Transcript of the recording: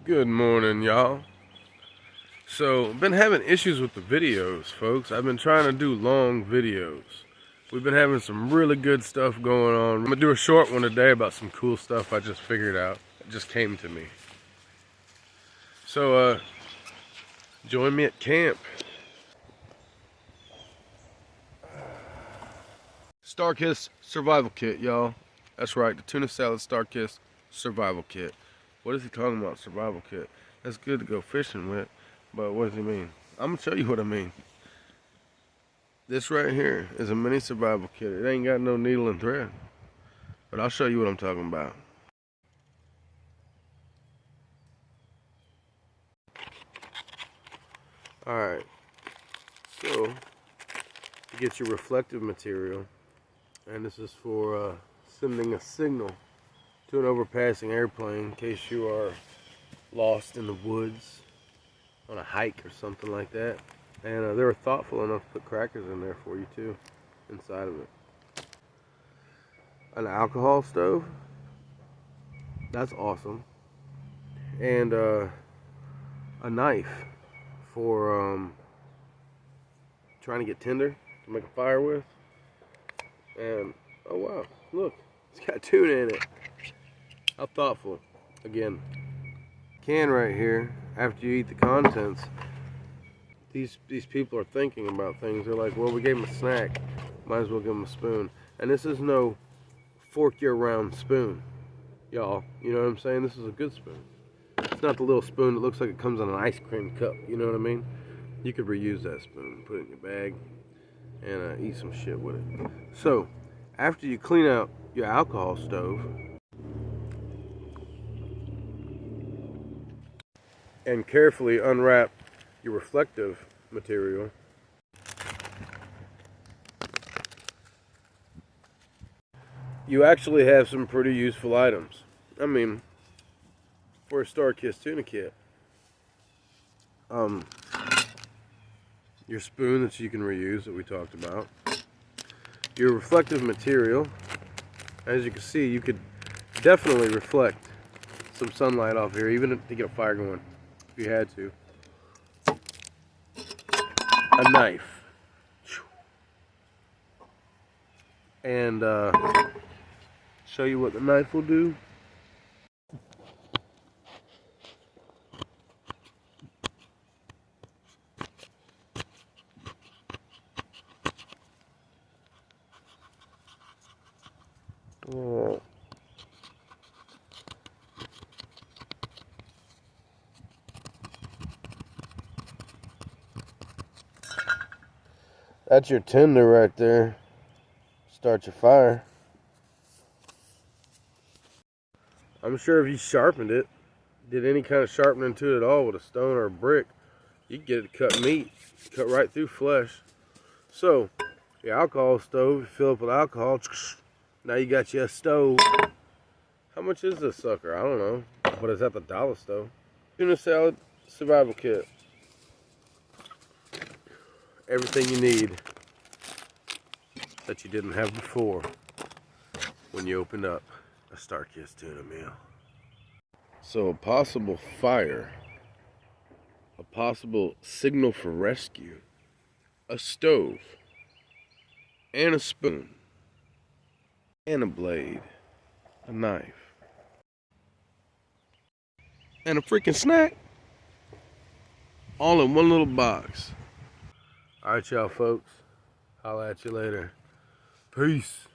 Good morning, y'all. So, been having issues with the videos, folks. I've been trying to do long videos. We've been having some really good stuff going on. I'm gonna do a short one today about some cool stuff I just figured out. It just came to me. So, join me at camp. Starkist survival kit, y'all. That's right, the tuna salad Starkist survival kit. What is he talking about, survival kit? That's good to go fishing with, but what does he mean? I'm gonna show you what I mean. This right here is a mini survival kit. It ain't got no needle and thread, but I'll show you what I'm talking about. Alright, so you get your reflective material, and this is for sending a signal to an overpassing airplane in case you are lost in the woods on a hike or something like that. And they were thoughtful enough to put crackers in there for you too, inside of it. An alcohol stove, that's awesome. And a knife for trying to get tinder to make a fire with. And oh wow, look, it's got tuna in it. How thoughtful. Again, can right here, after you eat the contents, these people are thinking about things. They're like, well, we gave them a snack, might as well give them a spoon. And this is no fork your round spoon, y'all. You know what I'm saying? This is a good spoon. It's not the little spoon that looks like it comes in an ice cream cup. You know what I mean? You could reuse that spoon, put it in your bag, and eat some shit with it. So, after you clean out your alcohol stove, and carefully unwrap your reflective material, you actually have some pretty useful items. I mean, for a Starkist tuna kit, your spoon that you can reuse that we talked about, your reflective material. As you can see, you could definitely reflect some sunlight off here, even to get a fire going if you had to. A knife, and show you what the knife will do. Oh. That's your tinder right there. Start your fire. I'm sure if you sharpened it, did any kind of sharpening to it at all with a stone or a brick, you could get it to cut meat, cut right through flesh. So, your alcohol stove, you fill up with alcohol. Now you got you a stove. How much is this sucker? I don't know, but it's at the dollar store. Tuna salad survival kit. Everything you need that you didn't have before when you opened up a Starkist tuna meal. So a possible fire, a possible signal for rescue, a stove, and a spoon, and a blade, a knife, and a freaking snack, all in one little box. Alright, y'all folks, I'll at you later. Peace.